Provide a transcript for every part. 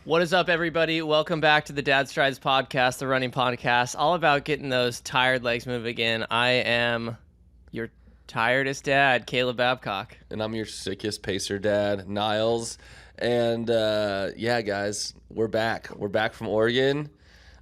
What is up, everybody? Welcome back to the Dad Strides podcast, the running podcast, all about getting those tired legs moving again. I am your tiredest dad, Caleb Babcock. And I'm your sickest pacer dad, Niles. And yeah, guys, we're back. We're back from Oregon.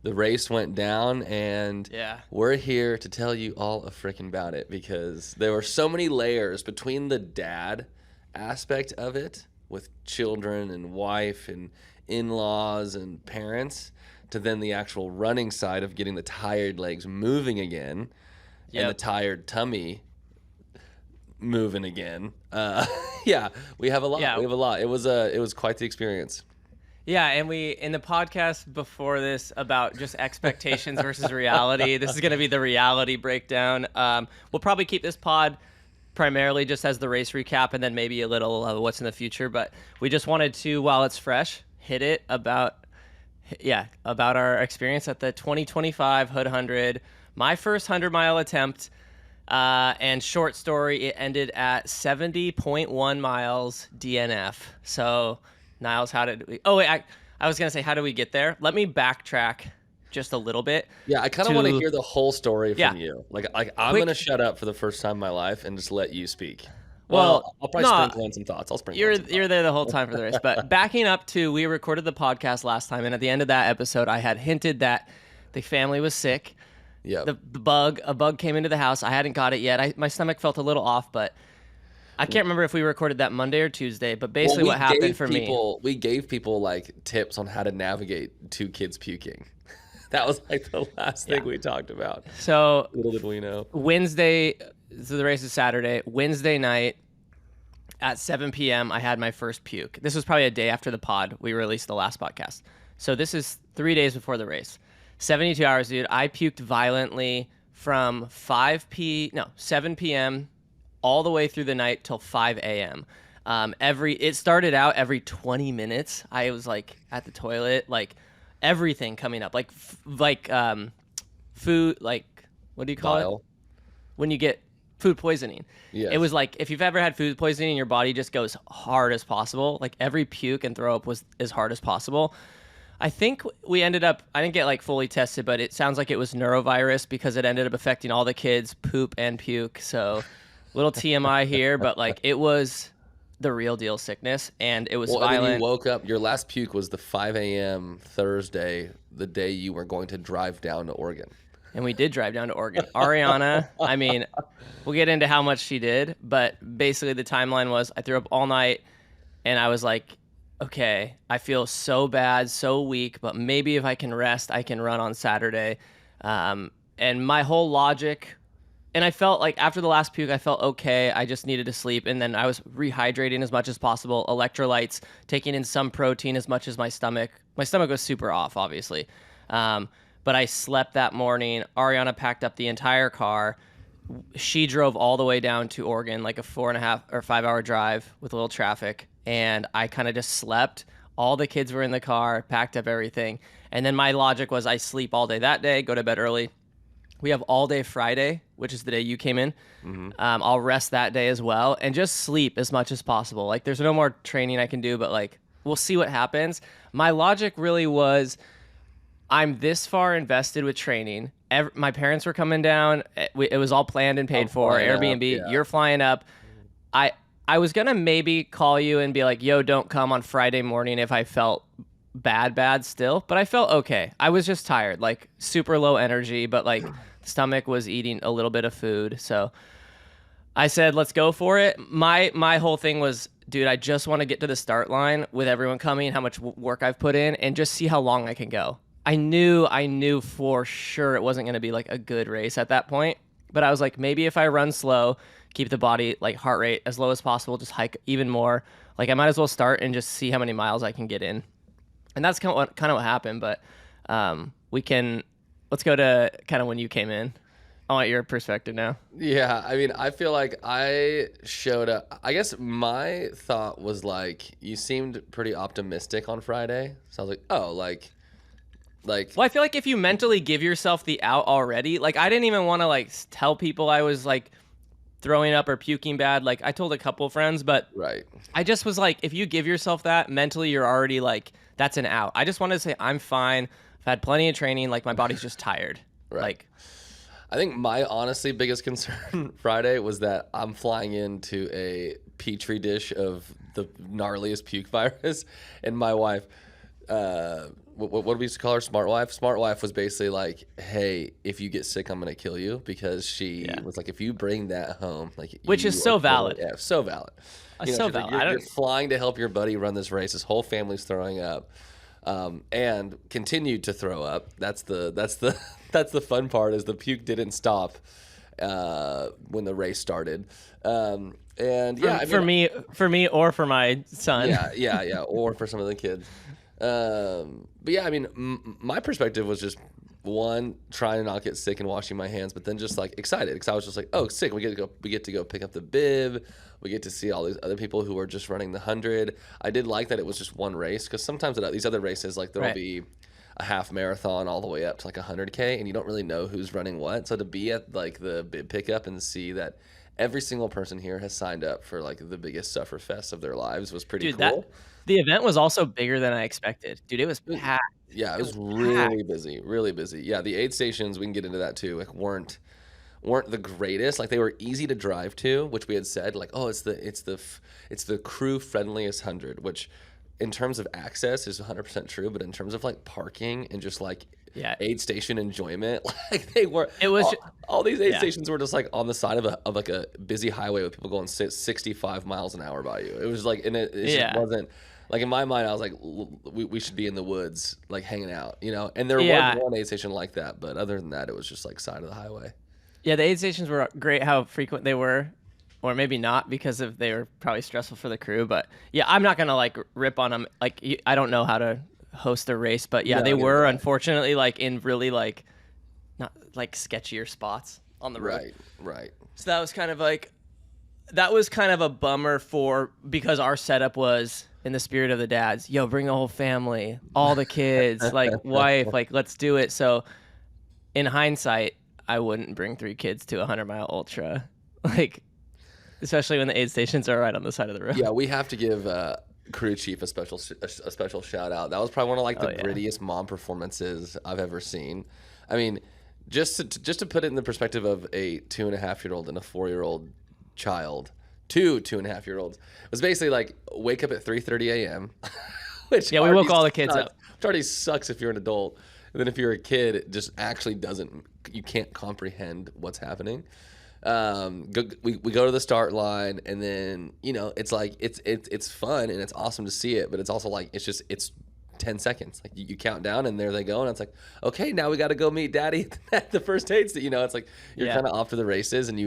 The race went down, and we're here to tell you all a freaking about it because there were so many layers between the dad aspect of it with children and wife and in-laws and parents to then the actual running side of getting the tired legs moving again and the tired tummy moving again. Yeah, we have a lot. We have a lot. It was quite the experience. Yeah, and we, in the podcast before this about just expectations versus reality, this is going to be the reality breakdown. We'll probably keep this pod primarily just as the race recap and then maybe a little what's in the future. But we just wanted to, while it's fresh, hit it about our experience at the 2025 Hood 100, my first 100-mile attempt. And short story, it ended at 70.1 miles DNF. So, Niles, how did we... Oh, wait, I was going to say, how did we get there? Let me backtrack just a little bit. Yeah, I kind of want to hear the whole story from you. Like I'm going to shut up for the first time in my life and just let you speak. Well, I'll probably sprinkle in some thoughts. You're there the whole time for the race. But backing up to, we recorded the podcast last time, and at the end of that episode, I had hinted that the family was sick. Yeah. A bug came into the house. I hadn't got it yet. My stomach felt a little off, but I can't remember if we recorded that Monday or Tuesday. But basically, what happened for me, we gave people like tips on how to navigate two kids puking. That was like the last thing we talked about. So little did we know. Wednesday, so the race is Saturday. Wednesday night at 7 p.m., I had my first puke. This was probably a day after the pod. We released the last podcast. So this is 3 days before the race. 72 hours, dude. I puked violently from 7 p.m. all the way through the night till 5 a.m. It started out every 20 minutes. I was like at the toilet, like everything coming up, like food, like what do you call it? When you get food poisoning. Yes. It was like if you've ever had food poisoning, your body just goes hard as possible. Like every puke and throw up was as hard as possible. I think we ended up, I didn't get like fully tested, but it sounds like it was neurovirus because it ended up affecting all the kids, poop and puke. So little TMI here, but like it was the real deal sickness and it was violent. And then you woke up, your last puke was the 5 a.m. Thursday, the day you were going to drive down to Oregon. And we did drive down to Oregon. Ariana, I mean, we'll get into how much she did, but basically the timeline was I threw up all night and I was like, okay, I feel so bad, so weak, but maybe if I can rest, I can run on Saturday. And my whole logic, and I felt like after the last puke, I felt okay. I just needed to sleep. And then I was rehydrating as much as possible, electrolytes, taking in some protein as much as my stomach. My stomach was super off, obviously. But I slept that morning. Ariana packed up the entire car. She drove all the way down to Oregon, like a 4.5 or 5 hour drive with a little traffic. And I kind of just slept. All the kids were in the car, packed up everything. And then my logic was I sleep all day that day, go to bed early. We have all day Friday, which is the day you came in. Mm-hmm. I'll rest that day as well and just sleep as much as possible. Like there's no more training I can do, but like we'll see what happens. My logic really was I'm this far invested with training. My parents were coming down. It was all planned and paid for. Airbnb, You're flying up. I was going to maybe call you and be like, yo, don't come on Friday morning if I felt bad still. But I felt okay. I was just tired, like super low energy, but like the stomach was eating a little bit of food. So I said, let's go for it. My whole thing was, dude, I just want to get to the start line with everyone coming, how much work I've put in, and just see how long I can go. I knew for sure it wasn't going to be like a good race at that point. But I was like, maybe if I run slow, keep the body like heart rate as low as possible, just hike even more. Like I might as well start and just see how many miles I can get in. And that's kind of what happened. But let's go to kind of when you came in. I want your perspective now. Yeah, I mean, I feel like I showed up. I guess my thought was like, you seemed pretty optimistic on Friday. So I was like, oh, like. Well, I feel like if you mentally give yourself the out already, like I didn't even want to like tell people I was like throwing up or puking bad. Like I told a couple friends, but right. I just was like, if you give yourself that mentally, you're already like, that's an out. I just wanted to say I'm fine. I've had plenty of training. Like, my body's just tired. Right. Like, I think my honestly biggest concern Friday was that I'm flying into a petri dish of the gnarliest puke virus, and my wife, what do we used to call her? Smart wife. Smart wife was basically like, "Hey, if you get sick, I'm gonna kill you," because she was like, "If you bring that home, like," which is so valid. Yeah, so valid. So valid. Like, you're flying to help your buddy run this race. His whole family's throwing up. And continued to throw up. That's the fun part, is the puke didn't stop when the race started. And yeah, for me or for my son. Yeah, or for some of the kids. But yeah, I mean, my perspective was just, one, trying to not get sick and washing my hands, but then just like excited, because I was just like, oh, sick, we get to go pick up the bib. We get to see all these other people who are just running the 100. I did like that it was just one race, because sometimes at these other races, like, there'll be a half marathon all the way up to like 100K, and you don't really know who's running what. So to be at like the bib pickup and see that every single person here has signed up for like the biggest sufferfest of their lives was pretty cool. The event was also bigger than I expected. Dude, it was packed. Yeah, it was really busy, really busy. Yeah, the aid stations, we can get into that too, like weren't the greatest. Like, they were easy to drive to, which we had said, like, oh, it's the crew friendliest 100, which in terms of access is 100% true, but in terms of like parking and just like aid station enjoyment, like, all these aid stations were just like on the side of like a busy highway with people going 65 miles an hour by you. It was like, and it just wasn't. Like, in my mind, I was like, we should be in the woods, like, hanging out, And there was one aid station like that, but other than that, it was just like side of the highway. Yeah, the aid stations were great, how frequent they were, or maybe not, because they were probably stressful for the crew. But yeah, I'm not gonna like rip on them. Like, I don't know how to host a race, but yeah, they were unfortunately like in really like not like sketchier spots on the road. Right. So that was kind of a bummer because our setup was in the spirit of the dads. Yo, bring the whole family, all the kids, like wife, like let's do it. So in hindsight, I wouldn't bring 3 kids to a 100-mile ultra, like, especially when the aid stations are right on the side of the road. Yeah, we have to give crew chief a special shout out. That was probably one of like the grittiest mom performances I've ever seen. I mean, just to put it in the perspective of a 2.5-year-old and a 4-year-old child, 2.5-year-olds, it was basically like wake up at 3:30 a.m. Which we woke all the kids up. Which already sucks if you're an adult. And then if you're a kid, it just actually you can't comprehend what's happening. We go to the start line, and then it's like it's fun and it's awesome to see it, but it's also like it's 10 seconds. Like, you count down, and there they go, and it's like, okay, now we got to go meet Daddy at the first aid station. It's like you're kind of off to the races, and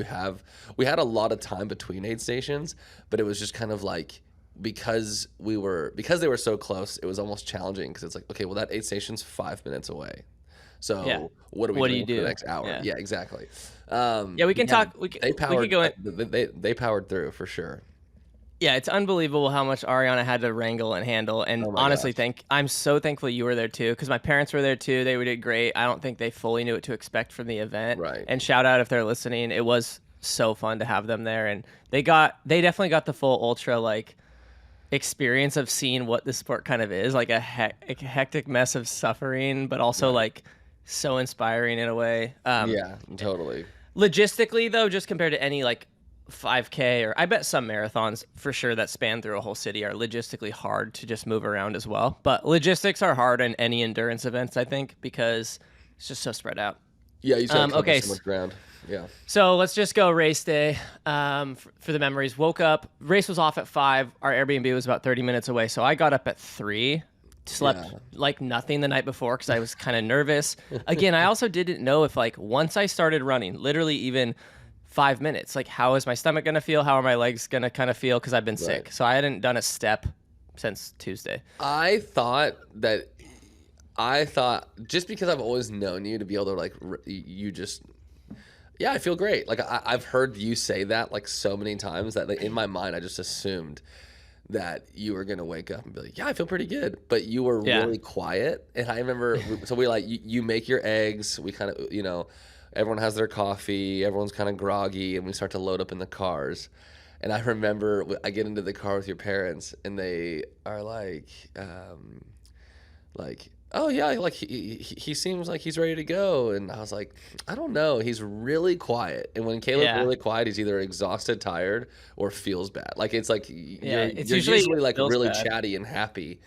we had a lot of time between aid stations, but it was just kind of like, because they were so close, it was almost challenging, because it's like, okay, well, that aid station's 5 minutes away. So what do we do for the next hour? Yeah, exactly. We can talk. They powered through for sure. Yeah, it's unbelievable how much Ariana had to wrangle and handle. And honestly, I'm so thankful you were there too, because my parents were there too. They did great. I don't think they fully knew what to expect from the event. Right. And shout out if they're listening. It was so fun to have them there, and they definitely got the full ultra like experience of seeing what the sport kind of is, like a hectic mess of suffering, but also like so inspiring in a way. Yeah, totally. Logistically though, just compared to any like 5K, or I bet some marathons for sure that span through a whole city are logistically hard to just move around as well. But logistics are hard in any endurance events, I think, because it's just so spread out. Yeah, you said cover so much ground. Yeah. So let's just go race day for the memories. Woke up, race was off at 5. Our Airbnb was about 30 minutes away. So I got up at 3, slept like nothing the night before because I was kind of nervous. Again, I also didn't know if like once I started running, literally even 5 minutes, like how is my stomach going to feel? How are my legs going to kind of feel? Because I've been sick. So I hadn't done a step since Tuesday. I thought just because I've always known you to be able to like, you just... Yeah, I feel great. Like I've heard you say that like so many times that like, in my mind I just assumed that you were gonna wake up and be like, yeah, I feel pretty good. But you were really quiet. And I remember, so we like you make your eggs. We kind of everyone has their coffee. Everyone's kind of groggy, and we start to load up in the cars. And I remember I get into the car with your parents, and they are like, like, oh yeah, like he seems like he's ready to go. And I was like, I don't know. He's really quiet. And when Caleb's Yeah. really quiet, he's either exhausted, tired, or feels bad. Like it's like Yeah. It's you're usually usually like feels really bad. chatty and happy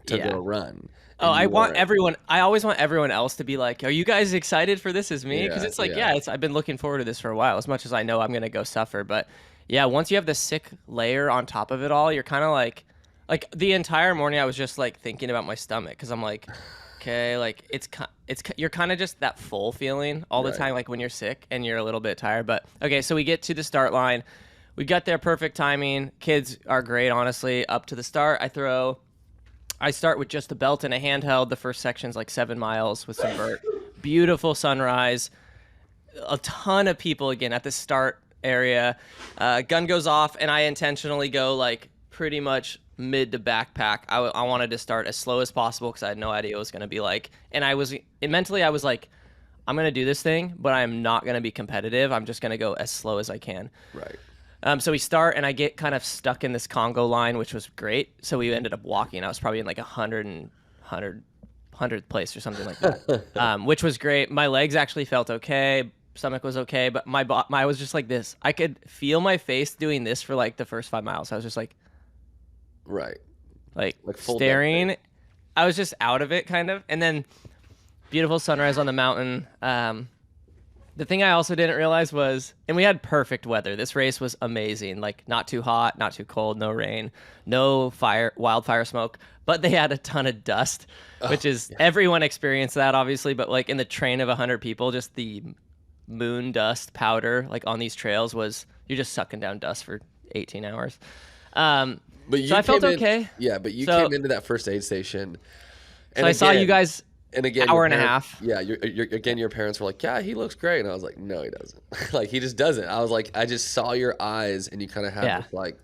to go Yeah. run. Oh, And I you want weren't. everyone. I always want everyone else to be like, "Are you guys excited for this as me?" Because Yeah, it's like, yeah, yeah, I've been looking forward to this for a while. As much as I know I'm gonna go suffer, but yeah, once you have the sick layer on top of it all, you're kind of like the entire morning I was just like thinking about my stomach because I'm like, okay, like you're kind of just that full feeling all the right. time, like when you're sick and you're a little bit tired. But okay, so we get to the start line, we got there perfect timing. Kids are great, honestly. Up to the start, I start with just the belt and a handheld. The first section's like 7 miles with some vert. Beautiful sunrise. A ton of people again at the start area. Gun goes off, and I intentionally go like pretty much mid to backpack. I wanted to start as slow as possible because I had no idea what it was going to be like. And mentally, I was like, I'm going to do this thing, but I'm not going to be competitive. I'm just going to go as slow as I can. Right. So we start, and I get kind of stuck in this Congo line, which was great. So we ended up walking. I was probably in like 100th place or something like that, which was great. My legs actually felt okay. Stomach was okay, but I was just like this. I could feel my face doing this for like the first 5 miles. I was just Right. like Full dead staring. face. I was just out of it kind of. And then beautiful sunrise on the mountain. The thing I also didn't realize was, and we had perfect weather. This race was amazing. Like not too hot, not too cold, no rain, no wildfire smoke, but they had a ton of dust, which is everyone experienced that obviously. But like in the train of 100 people, just the moon dust powder like on these trails was, you're just sucking down dust for 18 hours. But you so I felt came in, okay. yeah, but you So- came into that first aid station. So I saw you guys and again, hour your and a parents- half. Yeah, your parents were like, yeah, he looks great. And I was like, no, he doesn't. Like, he just doesn't. I was like, I just saw your eyes and you kind of had Yeah. this like.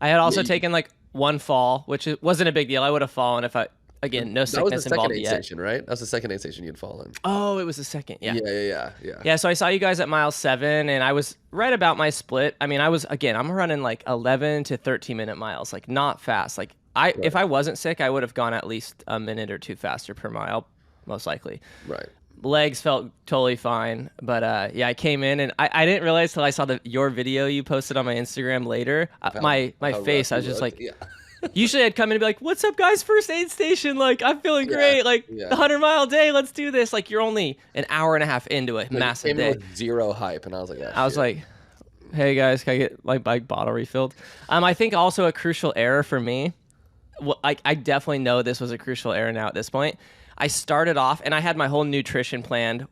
I had also Yeah, taken like one fall, which wasn't a big deal. I would have fallen if no That was sickness the second involved aid yet. station, right? That was the second aid station you'd fallen. Oh, it was the second. Yeah. Yeah. Yeah, so I saw you guys at mile 7, and I was right about my split. I mean, I'm running like 11 to 13-minute miles, like not fast. Like if I wasn't sick, I would have gone at least a minute or two faster per mile, most likely. Right. Legs felt totally fine, but yeah, I came in and I didn't realize till I saw your video you posted on my Instagram later. My face, I was just like, yeah. Usually I'd come in and be like, "What's up, guys? First aid station. Like, I'm feeling great. Like, the 100-mile day. Let's do this." Like, you're only an hour and a half into a massive day. With zero hype, and I was like, I was like, "Hey guys, can I get my bike bottle refilled?" I think also a crucial error for me. Well, I definitely know this was a crucial error now at this point. I started off and I had my whole nutrition planned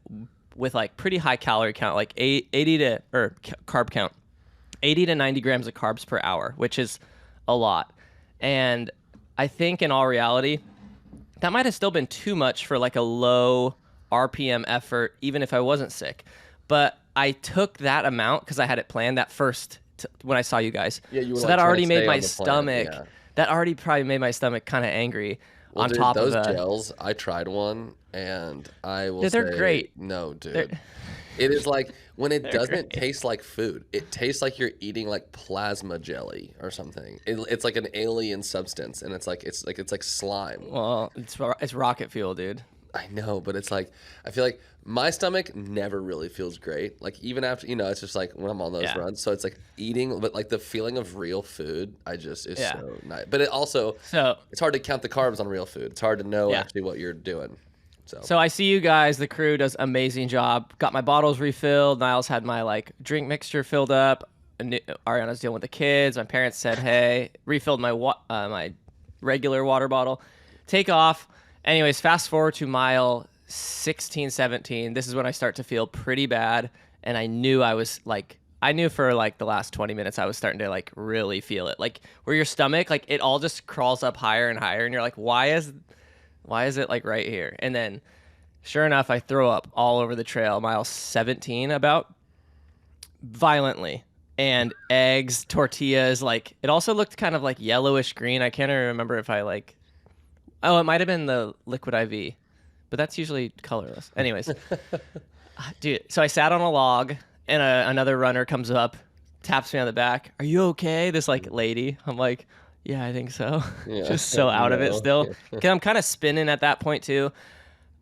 with like pretty high calorie count, like 80 to carb count, 80 to 90 grams of carbs per hour, which is a lot. And I think in all reality, that might have still been too much for like a low RPM effort, even if I wasn't sick. But I took that amount because I had it planned that first when I saw you guys. Yeah, you were so like that already trying to made stay my on the plan, stomach. yeah. That already probably made my stomach kind of angry. Well, on dude, top those of gels, I tried one, and I will they're say, great. no, dude. It is like when it doesn't great. taste like food. It tastes like you're eating like plasma jelly or something. It's like an alien substance, and it's like slime. Well, it's rocket fuel, dude. I know, but it's like I feel like my stomach never really feels great. Like even after it's just like when I'm on those runs. So it's like eating, but like the feeling of real food, is so nice. But it also it's hard to count the carbs on real food. It's hard to know actually what you're doing. So I see you guys. The crew does amazing job. Got my bottles refilled. Niles had my like drink mixture filled up. Ariana's dealing with the kids. My parents said, "Hey," refilled my my regular water bottle. Take off. Anyways, fast forward to mile 16, 17. This is when I start to feel pretty bad, and I knew for like the last 20 minutes I was starting to like really feel it. Like where your stomach, like it all just crawls up higher and higher, and you're like, why is it like right here? And then sure enough, I throw up all over the trail, mile 17 about, violently. And eggs, tortillas, like it also looked kind of like yellowish green. I can't even remember if it might have been the liquid IV, but that's usually colorless. Anyways, dude, so I sat on a log and another runner comes up, taps me on the back. "Are you okay?" This like lady. I'm like, Yeah, I think so. Yeah. Just so out of it still. Because I'm kind of spinning at that point too.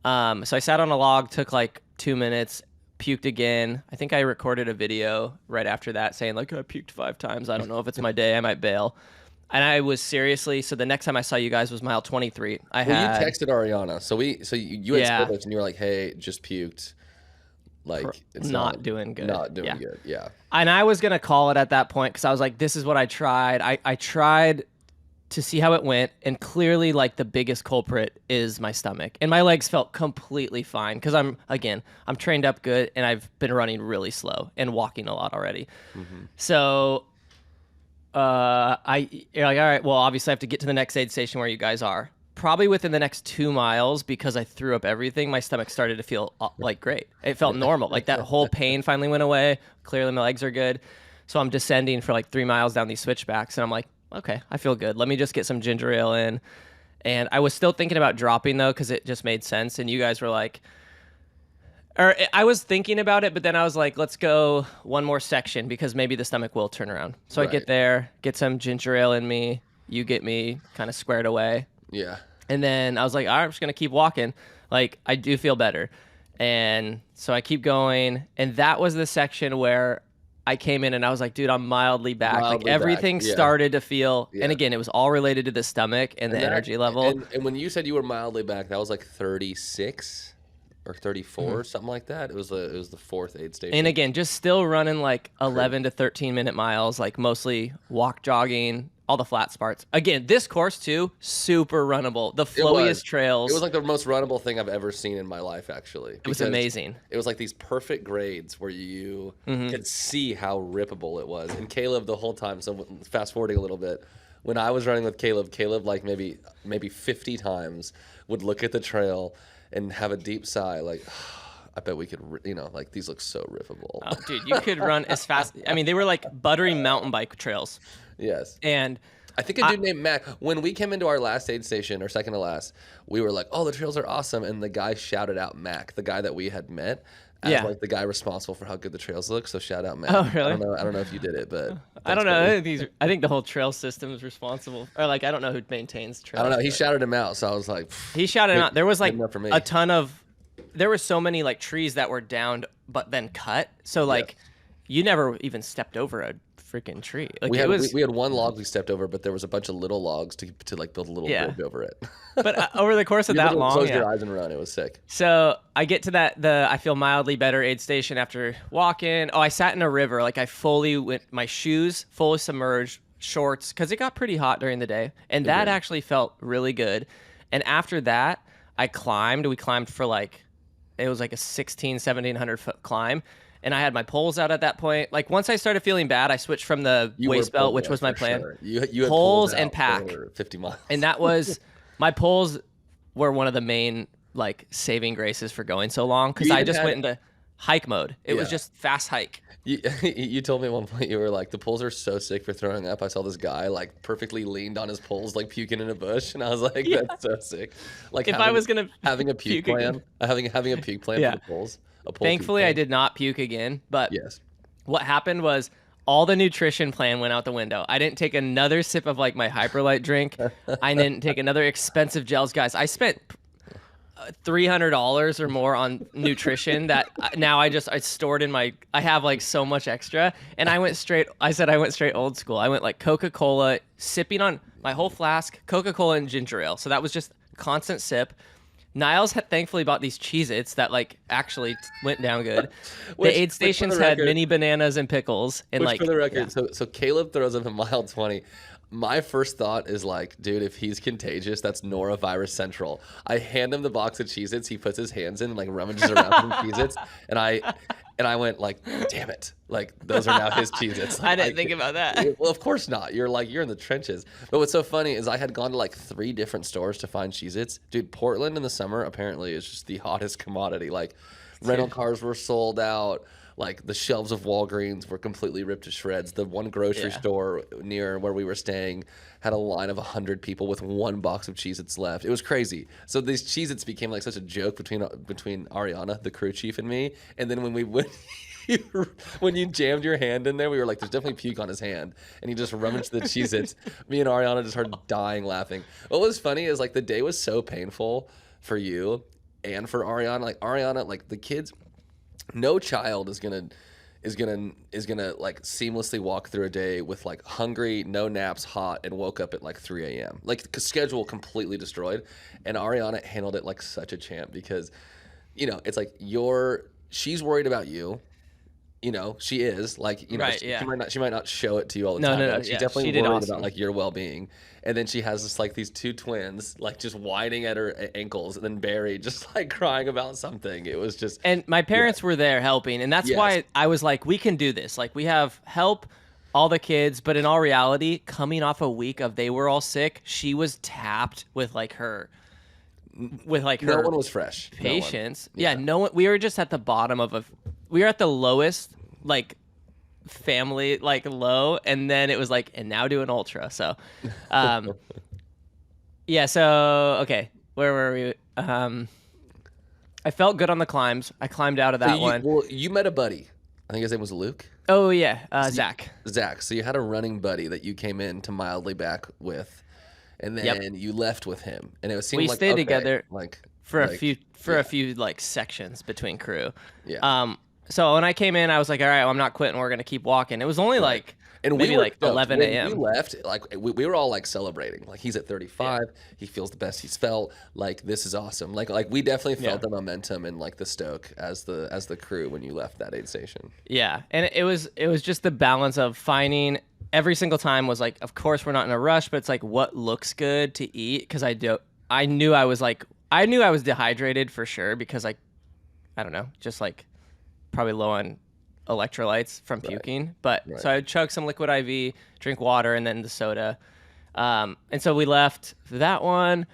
So I sat on a log, took like 2 minutes, puked again. I think I recorded a video right after that saying like, I puked 5 times. I don't know if it's my day. I might bail. And I was seriously, so the next time I saw you guys was mile 23. You texted Ariana. So you had spoiled and you were like, hey, just puked. Like, it's not doing good. Not doing good. Yeah. And I was going to call it at that point because I was like, this is what I tried. I tried to see how it went. And clearly, like, the biggest culprit is my stomach. And my legs felt completely fine because I'm trained up good and I've been running really slow and walking a lot already. Mm-hmm. So you're like, all right, well, obviously I have to get to the next aid station where you guys are. Probably within the next 2 miles, because I threw up everything, my stomach started to feel like great. It felt normal. Like that whole pain finally went away. Clearly my legs are good. So I'm descending for like 3 miles down these switchbacks and I'm like, okay, I feel good. Let me just get some ginger ale in. And I was still thinking about dropping though, because it just made sense. And you guys were like, or I was thinking about it, but then I was like, let's go one more section because maybe the stomach will turn around. So I get there, get some ginger ale in me. You get me kind of squared away. Yeah. And then I was like, all right, I'm just going to keep walking. Like, I do feel better. And so I keep going. And that was the section where I came in and I was like, dude, I'm mildly back. Like, everything started to feel, and again, it was all related to the stomach and the energy level. And when you said you were mildly back, that was like 36 or 34, something like that. It was the 4th aid station. And again, just still running like 11 to 13 minute miles, like mostly walk, jogging, all the flat spots. Again, this course too, super runnable. The flowiest trails. It was like the most runnable thing I've ever seen in my life, actually. It was amazing. It was like these perfect grades where you could see how rippable it was. And Caleb the whole time, so fast forwarding a little bit, when I was running with Caleb like maybe 50 times would look at the trail and have a deep sigh like, I bet we could, like these look so rippable. Oh, dude, you could run as fast. I mean, they were like buttery mountain bike trails. Yes. And I think a dude named Mac, when we came into our last aid station, or second to last, we were like, oh, the trails are awesome. And the guy shouted out Mac, the guy that we had met, as like the guy responsible for how good the trails look. So shout out Mac. Oh, really? I don't know if you did it, but I don't know. I think the whole trail system is responsible. Or like, I don't know who maintains trails. I don't know. He shouted him out. So I was like, he shouted him out. There was like a ton of, there were so many like trees that were downed, but then cut. So like, you never even stepped over a freaking tree. Like we had one log we stepped over, but there was a bunch of little logs to like build a little bridge over it. But over the course of that long, close your eyes and run. It was sick. So I get to I feel mildly better aid station after walking. Oh, I sat in a river. Like I fully went, my shoes fully submerged, shorts, because it got pretty hot during the day, and that actually felt really good. And after that, I climbed. We climbed for like, it was like a 1700 foot climb. And I had my poles out at that point. Like once I started feeling bad, I switched from the waist belt, which was my plan. Sure. You had poles and pack. 50 miles. And that was, my poles were one of the main like saving graces for going so long, because I just went into hike mode. It was just fast hike. You told me at one point, you were like, the poles are so sick for throwing up. I saw this guy like perfectly leaned on his poles, like puking in a bush, and I was like, that's so sick. Like if I was gonna having a puke plan, having a puke plan for the poles. Thankfully, I did not puke again. But what happened was all the nutrition plan went out the window. I didn't take another sip of like my Hyperlight drink. I didn't take another expensive gels, guys. I spent $300 or more on nutrition that now I stored in I have like so much extra, and I went straight old school. I went like Coca-Cola, sipping on my whole flask, Coca-Cola and ginger ale. So that was just constant sip. Niles had thankfully bought these Cheez-Its that like actually went down good. The aid stations had mini bananas and pickles. And for the record, so Caleb throws up a mile 20. My first thought is like, dude, if he's contagious, that's norovirus central. I hand him the box of Cheez-Its. He puts his hands in and like rummages around for Cheez-Its. And I went like, damn it. Like those are now his Cheez-Its. Like, I didn't think about that. Well, of course not. You're in the trenches. But what's so funny is I had gone to like 3 different stores to find Cheez-Its. Dude, Portland in the summer apparently is just the hottest commodity. Like rental cars were sold out. Like the shelves of Walgreens were completely ripped to shreds. The one grocery store near where we were staying had a line of 100 people with one box of Cheez-Its left. It was crazy. So these Cheez-Its became like such a joke between Ariana, the crew chief, and me. And then when we would when you jammed your hand in there, we were like, there's definitely puke on his hand. And he just rummaged the Cheez-Its. Me and Ariana just started dying laughing. What was funny is like the day was so painful for you and for Ariana. Like Ariana, like the kids, no child is gonna like seamlessly walk through a day with like hungry, no naps, hot, and woke up at like 3 a.m. Like schedule completely destroyed. And Ariana handled it like such a champ because, you know, it's like she's worried about you. You know, she is like, you know, right, she might not show it to you all the time. No, She's definitely worried about like your well-being. And then she has this like these two twins like just whining at her ankles, and then Barry just like crying about something. It was just, and my parents were there helping, and that's why I was like, we can do this. Like we have help, all the kids, but in all reality, coming off a week of they were all sick, she was tapped with like her. No one was fresh. Patience. No one. We were just at the bottom of we were at the lowest like family like low, and then it was like, and now do an ultra. So, yeah. So okay, where were we? I felt good on the climbs. I climbed out of that one. Well, you met a buddy. I think his name was Luke. Oh yeah, Zach. Zach. So you had a running buddy that you came in to mildly back with. And then you left with him, and it seemed we like stayed together like for a few like sections between crew. Yeah. So when I came in, I was like, all right, well, I'm not quitting. We're gonna keep walking. It was only like maybe like 11 a.m. We left, like we were all like celebrating. Like he's at 35, he feels the best he's felt. Like this is awesome. Like we definitely felt the momentum and like the stoke as the crew when you left that aid station. Yeah, and it was just the balance of finding. Every single time was like, of course we're not in a rush, but it's like what looks good to eat, because I knew I was dehydrated for sure, because I don't know, just like probably low on electrolytes from puking. But so I would chug some liquid IV, drink water, and then the soda. And so we left that one.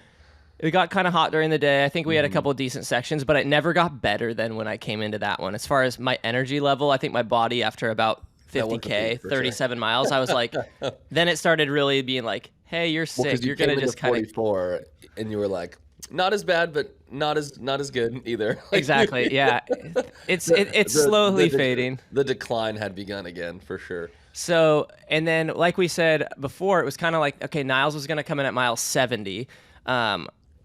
It got kind of hot during the day. I think we had a couple of decent sections, but it never got better than when I came into that one. As far as my energy level, I think my body after about 50K, 37 miles, I was like, then it started really being like, hey, you're sick. You're going to just kind of 44 and you were like, not as bad, but not as good either. Exactly. Yeah. It's slowly fading. The decline had begun again for sure. So, and then like we said before, it was kind of like, okay, Niles was going to come in at mile 70.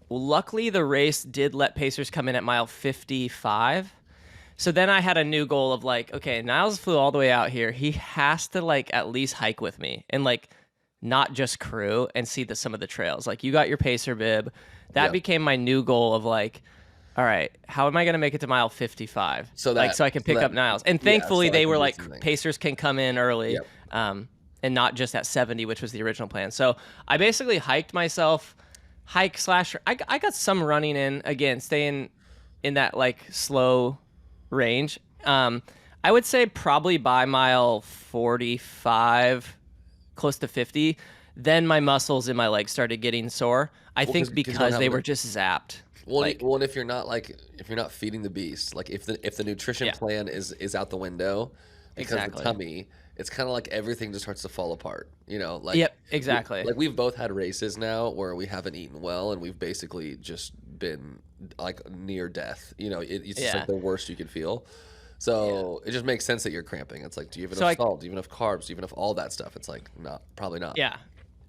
Luckily the race did let Pacers come in at mile 55. So then I had a new goal of like, okay, Niles flew all the way out here. He has to like at least hike with me and like not just crew and see some of the trails. Like you got your pacer bib. That became my new goal of like, all right, how am I going to make it to mile 55? So I can pick up Niles. And thankfully they were like, Pacers can come in early and not just at 70, which was the original plan. So I basically hiked myself, I got some running in, again, staying in that like slow range. I would say probably by mile 45, close to 50, then my muscles in my legs started getting sore. I think because they were just zapped. Well, and if you're not feeding the beast, like if the nutrition plan is out the window because of the tummy, it's kind of like everything just starts to fall apart. You know, like exactly. We've both had races now where we haven't eaten well and we've basically just been like near death. You know, it's just like the worst you could feel. So it just makes sense that you're cramping. It's like, do you have enough salt? Do you have enough carbs? Do you have enough all that stuff? It's like, probably not. Yeah.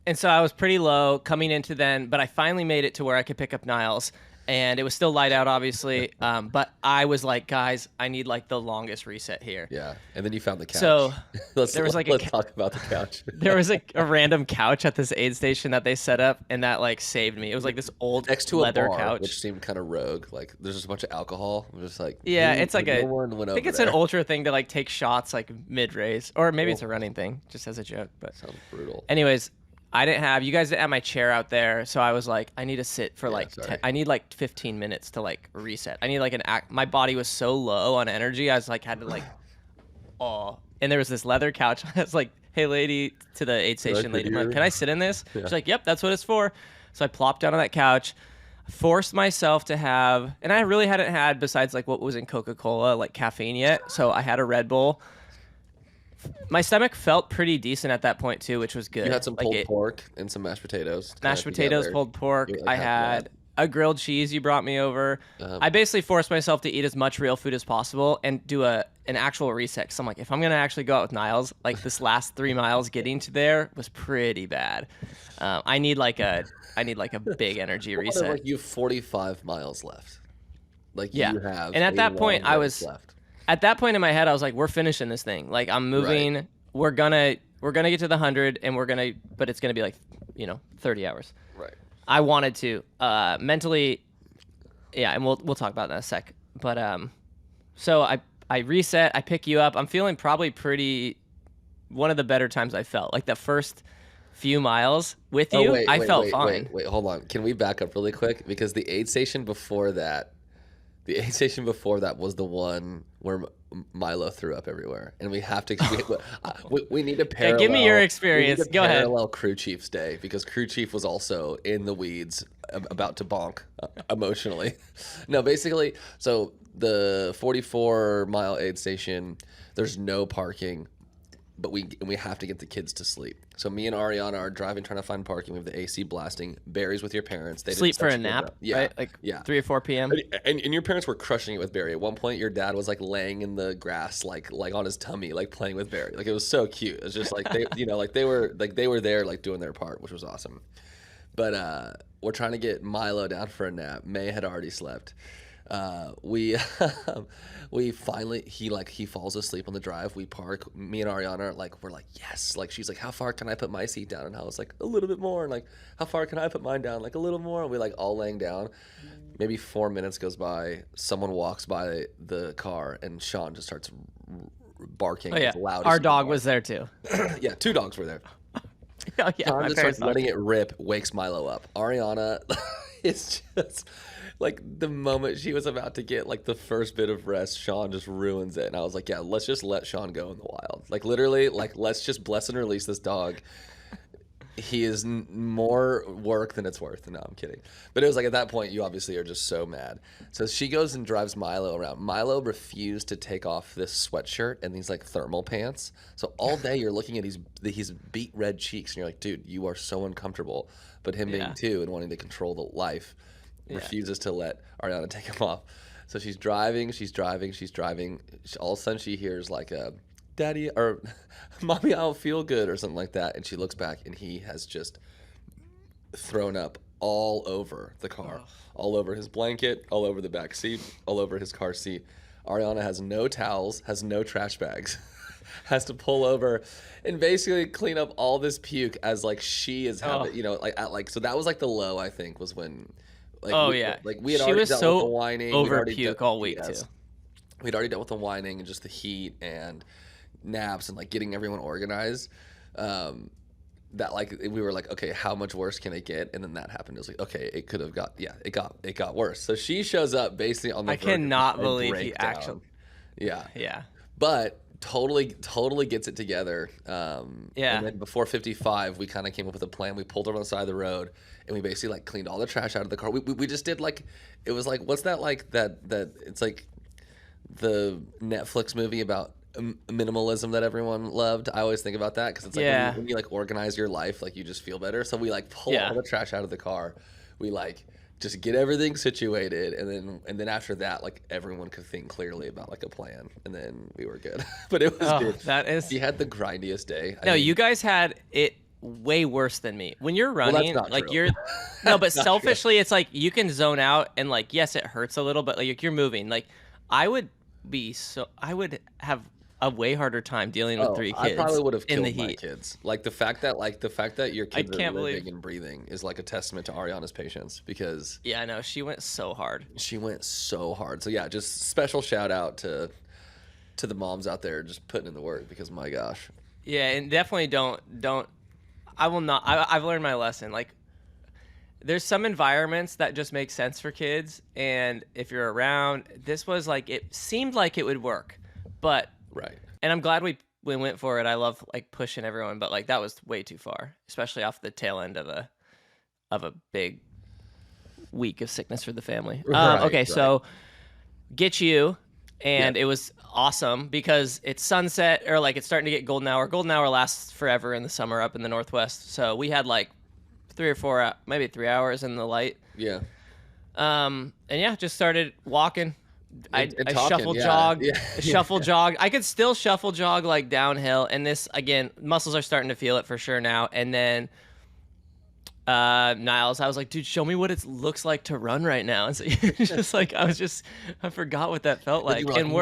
And so I was pretty low coming into then, but I finally made it to where I could pick up Niles. And it was still light out, obviously. But I was like, guys, I need like the longest reset here. Yeah. And then you found the couch. So let's talk about the couch. There was a random couch at this aid station that they set up, and that like saved me. It was like this old next to leather a bar, couch, which seemed kind of rogue. Like there's just a bunch of alcohol. I'm just like, it's like I think it's an ultra thing to like take shots like mid race, or maybe it's a running thing, just as a joke. But sounds brutal. Anyways. You guys didn't have my chair out there, so I was like, I need to sit for I need like 15 minutes to like reset. I need like my body was so low on energy, I was like, had to like, and there was this leather couch. I was like, hey lady, to the aid station lady, I'm like, can I sit in this? She's like, yep, that's what it's for. So I plopped down on that couch. forced myself to have, and I really hadn't had besides like what was in Coca-Cola, like caffeine yet. So I had a Red Bull. My stomach felt pretty decent at that point too, which was You good. had some Like pulled it, pork and some mashed potatoes kind mashed of potatoes, together. pulled pork. You're like I happy that. had a grilled cheese you brought me over. I basically forced myself to eat as much real food as possible and do an actual reset. So I'm like, if I'm gonna actually go out with Niles, like this last 3 miles getting to there was pretty bad. I need like a big energy reset. Like you have 45 miles left. Like Yeah, you have and at a that point, long race left. at that point in my head, I was like, we're finishing this thing. Like I'm moving. Right. We're gonna get to the 100, and but it's gonna be like 30 hours. Right. I wanted to mentally, yeah, and we'll talk about that in a sec. But so I reset. I pick you up. I'm feeling probably pretty one of the better times I felt. Like the first few miles with you, I felt fine. Wait, hold on. Can we back up really quick? Because the aid station before that, was the one where Milo threw up everywhere, and we have to. We need to parallel. Okay, give me your experience. Go ahead. Parallel crew chief's day because crew chief was also in the weeds, about to bonk emotionally. No, basically, so the 44-mile aid station, there's no parking, but we have to get the kids to sleep. So me and Ariana are driving, trying to find parking. We have the AC blasting. Barry's with your parents. They sleep for a nap, right? Like 3 or 4 p.m. And your parents were crushing it with Barry. At one point, your dad was like laying in the grass, like on his tummy, like playing with Barry. Like it was so cute. It was just like they were there, like doing their part, which was awesome. But we're trying to get Milo down for a nap. May had already slept. We finally he falls asleep on the drive. We park. Me and Ariana we're like, yes. Like she's like, how far can I put my seat down? And I was like, a little bit more. And like, how far can I put mine down? Like a little more. And we like all laying down. Maybe 4 minutes goes by. Someone walks by the car, and Sean just starts barking as loud. Our dog was there too. Yeah, 2 dogs were there. Oh, yeah, Sean just starts letting it rip. Wakes Milo up. Ariana is just. Like, the moment she was about to get, like, the first bit of rest, Sean just ruins it. And I was like, yeah, let's just let Sean go in the wild. Like, literally, like, let's just bless and release this dog. He is more work than it's worth. No, I'm kidding. But it was like, at that point, you obviously are just so mad. So she goes and drives Milo around. Milo refused to take off this sweatshirt and these, like, thermal pants. So all day you're looking at his beet red cheeks, and you're like, dude, you are so uncomfortable. But him being 2 and wanting to control the life refuses to let Ariana take him off. So she's driving. All of a sudden she hears like a daddy or mommy, I don't feel good or something like that. And she looks back, and he has just thrown up all over the car, all over his blanket, all over the back seat, all over his car seat. Ariana has no towels, has no trash bags. Has to pull over and basically clean up all this puke as like she is having, so that was like the low, I think, was when. We had already dealt with the whining. Over puke all week too. We'd already dealt with the whining and just the heat and naps and like getting everyone organized. That like we were like, okay, how much worse can it get? And then that happened. It was like, okay, it could have it got worse. So she shows up basically on the. I cannot believe he actually. Yeah. But totally gets it together. And then before 55, we kind of came up with a plan. We pulled over on the side of the road, and we basically like cleaned all the trash out of the car. We just did like, it was like, what's that like that it's like the Netflix movie about minimalism that everyone loved. I always think about that because it's like when you like organize your life, like you just feel better. So we like pull all the trash out of the car. We like just get everything situated, and then after that, like everyone could think clearly about like a plan, and then we were good. But it was good. He had the grindiest day. You guys had it way worse than me. When you're running, like true. you're but selfishly, true. It's like you can zone out, and like yes, it hurts a little, but like you're moving. Like I would have a way harder time dealing with 3 kids. I probably would have killed in the my heat. kids. Like the fact that your kids are living and breathing is like a testament to Ariana's patience because I know she went so hard. So yeah, just special shout out to the moms out there just putting in the work because my gosh. Yeah, and definitely don't. I will not. I've learned my lesson. Like there's some environments that just make sense for kids, and if you're around, this was like it seemed like it would work, but. Right. And I'm glad we went for it. I love like pushing everyone, but like that was way too far, especially off the tail end of a big week of sickness for the family. Right, Okay, right. so get you, and it was awesome because it's sunset, or like it's starting to get golden hour. Golden hour lasts forever in the summer up in the Northwest. So we had like 3 or 4, maybe 3 hours in the light. Yeah. And yeah, just started walking. I talking, shuffle yeah. jogged, Yeah. shuffle jogged. I could still shuffle jog like downhill. And this, again, muscles are starting to feel it for sure now. And then Niles, I was like, dude, show me what it looks like to run right now. And so just like, I forgot what that felt like. And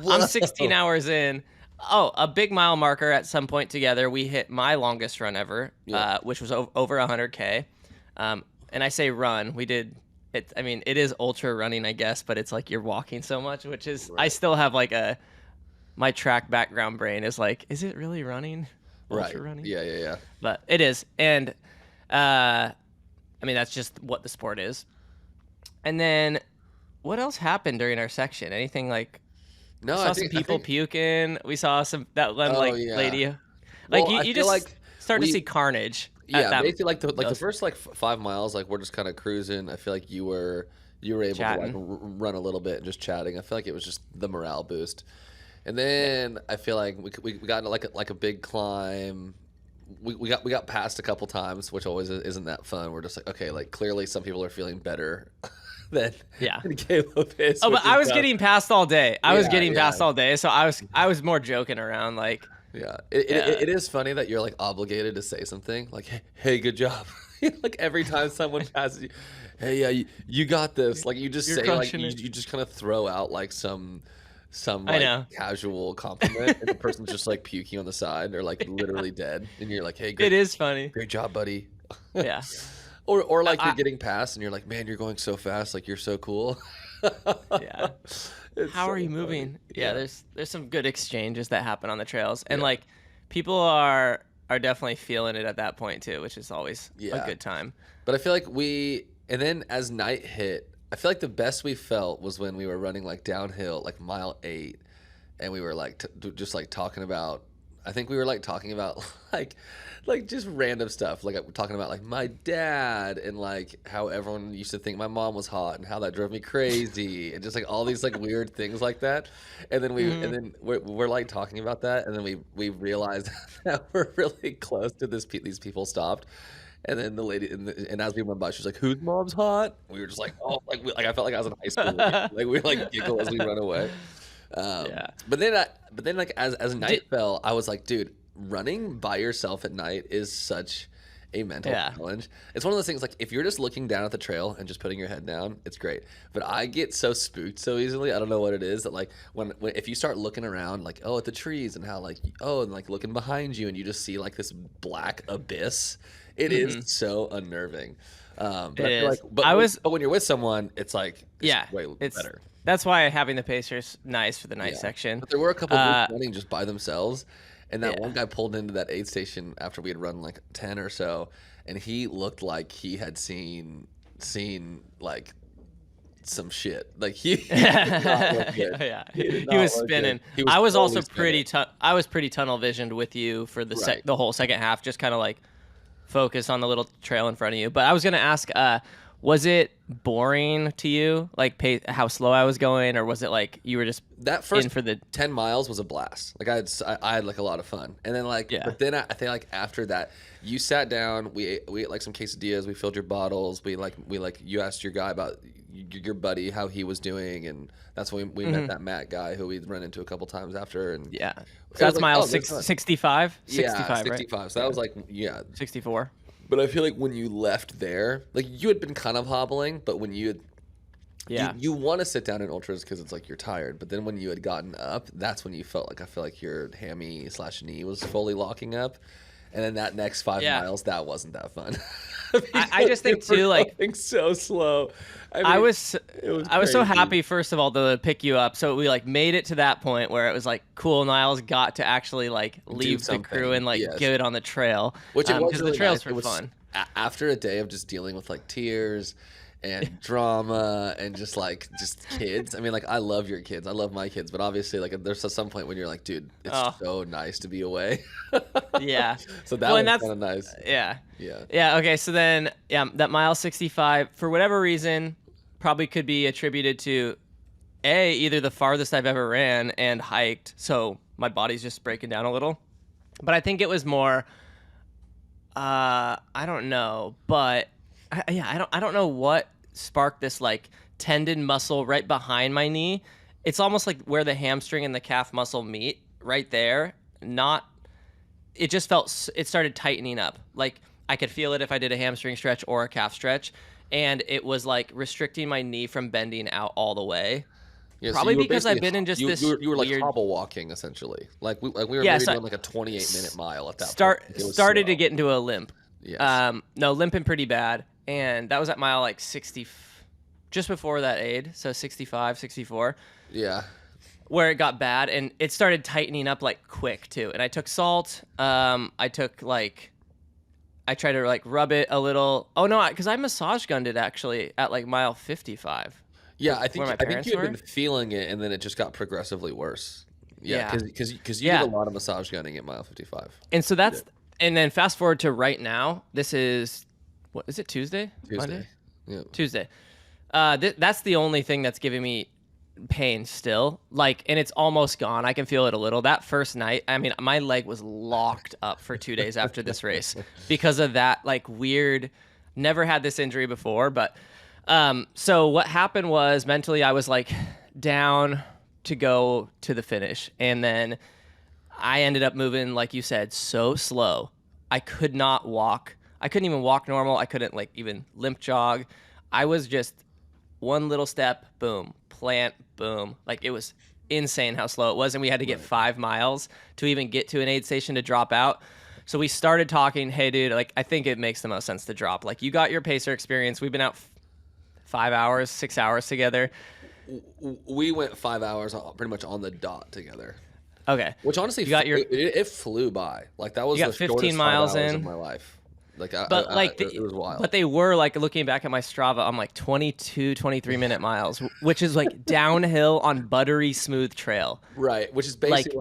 I'm 16 hours in. Oh, a big mile marker at some point together. We hit my longest run ever, which was over 100K. And I say run, we did it. I mean, it is ultra running, I guess, but it's like you're walking so much, which is, I still have like my track background brain is like, is it really running? Ultra running? Yeah. But it is. And, I mean, that's just what the sport is. And then what else happened during our section? Anything like, no, I think people puking. We saw that one lady. Like well, you just like start to see carnage. Yeah, basically like the first like 5 miles, like we're just kind of cruising. I feel like you were able chatting. to like run a little bit and just chatting. I feel like it was just the morale boost. And then I feel like we got into like a big climb. We got past a couple times, which always isn't that fun. We're just like, okay, like clearly some people are feeling better than Caleb is. Oh, but I was getting past all day. I was getting past all day, so I was more joking around like. Yeah, it is funny that you're like obligated to say something like, "Hey, good job." Like every time someone passes you, "Hey, yeah, you got this." Like you just say like you just kind of throw out like some like casual compliment, and the person's just like puking on the side or like literally dead, and you're like, "Hey, it is funny. Great job, buddy." Yeah. Or like you're getting past, and you're like, "Man, you're going so fast. Like you're so cool." Yeah. How are you moving? Yeah, there's some good exchanges that happen on the trails, and like people are definitely feeling it at that point too, which is always a good time. But I feel like and then as night hit, I feel like the best we felt was when we were running like downhill, like mile 8, and we were like just like talking about. I think we were like talking about like just random stuff, like talking about like my dad and like how everyone used to think my mom was hot and how that drove me crazy and just like all these like weird things like that. And then we're like talking about that, and then we realized that we're really close to these people stopped. And then the lady, and as we went by, she's like, "Whose mom's hot?" We were just like, "Oh," like I felt like I was in high school. Like we like giggle as we run away. But then like as night fell, I was like, dude, running by yourself at night is such a mental challenge. It's one of those things like if you're just looking down at the trail and just putting your head down, it's great. But I get so spooked so easily. I don't know what it is that like when if you start looking around like at the trees and how like and like looking behind you and you just see like this black abyss, it is so unnerving. But I feel like, but when you're with someone, it's like way better. That's why having the Pacers nice for the night section. But there were a couple of running just by themselves, and that one guy pulled into that aid station after we had run like 10 or so, and he looked like he had seen like some shit. Like he did not look good. He was spinning. I was also pretty tunnel visioned with you for the the whole second half, just kind of like focused on the little trail in front of you. But I was gonna ask, was it boring to you, like how slow I was going, or was it like you were just that first in for the 10 miles was a blast? Like I had like a lot of fun, and then like but then I think like after that, you sat down, we ate like some quesadillas, we filled your bottles, we you asked your guy about your buddy how he was doing, and that's when we met that Matt guy who we'd run into a couple times after, and so that's like, mile 65, 65, right? 65. So that was like 64. But I feel like when you left there, like you had been kind of hobbling, but when you want to sit down in ultras because it's like you're tired. But then when you had gotten up, that's when you felt like I feel like your hammy/knee was fully locking up. And then that next 5 miles, that wasn't that fun. I just think too, like so slow. I was so happy first of all to pick you up. So we like made it to that point where it was like cool. Niles got to actually like leave the crew and like get it on the trail, which it was because really the trails nice. were fun. After a day of just dealing with like tears and drama and just kids. I mean, like, I love your kids. I love my kids, but obviously, like, there's some point when you're like, dude, it's so nice to be away. Yeah. So that was kind of nice. Yeah. Yeah. Yeah. Okay. So then, that mile 65, for whatever reason, probably could be attributed to either the farthest I've ever ran and hiked, so my body's just breaking down a little. But I think it was more, I don't know, but I don't know what sparked this like tendon muscle right behind my knee. It's almost like where the hamstring and the calf muscle meet, right there. It just it started tightening up. Like I could feel it if I did a hamstring stretch or a calf stretch, and it was like restricting my knee from bending out all the way. Yeah, probably so because I've been in just this. You were like weird... hobble walking essentially. Like we were maybe doing like a 28-minute mile at that point. Started to get into a limp. Yes. No, limping pretty bad, and that was at mile like 60, just before that aid, so 65, 64. Yeah. Where it got bad, and it started tightening up like quick too. And I took salt. I tried to like rub it a little. Oh no, because I massage gunned it actually at like mile 55. Yeah, I think you had been feeling it, and then it just got progressively worse. Yeah, because you did a lot of massage gunning at mile 55. And so and then fast forward to right now. This is, what is it, Tuesday? Monday? Yeah. Tuesday. That's the only thing that's giving me pain still. Like, and it's almost gone. I can feel it a little. That first night, I mean, my leg was locked up for 2 days after this race because of that like weird, never had this injury before, but so what happened was mentally I was like down to go to the finish, and then I ended up moving, like you said, so slow. I could not walk. I couldn't even walk normal. I couldn't like even limp jog. I was just one little step, boom, plant, boom. Like it was insane how slow it was, and we had to get 5 miles to even get to an aid station to drop out. So we started talking, hey dude, like I think it makes the most sense to drop. Like you got your pacer experience. We've been out 5 hours, 6 hours together. We went 5 hours pretty much on the dot together. Okay. Which honestly, it flew by. Like that was the 15 miles 5 hours in of my life. Like, it was wild. But they were like, looking back at my Strava, I'm like 22, 23-minute miles, which is like downhill on buttery smooth trail. Right. Which is basically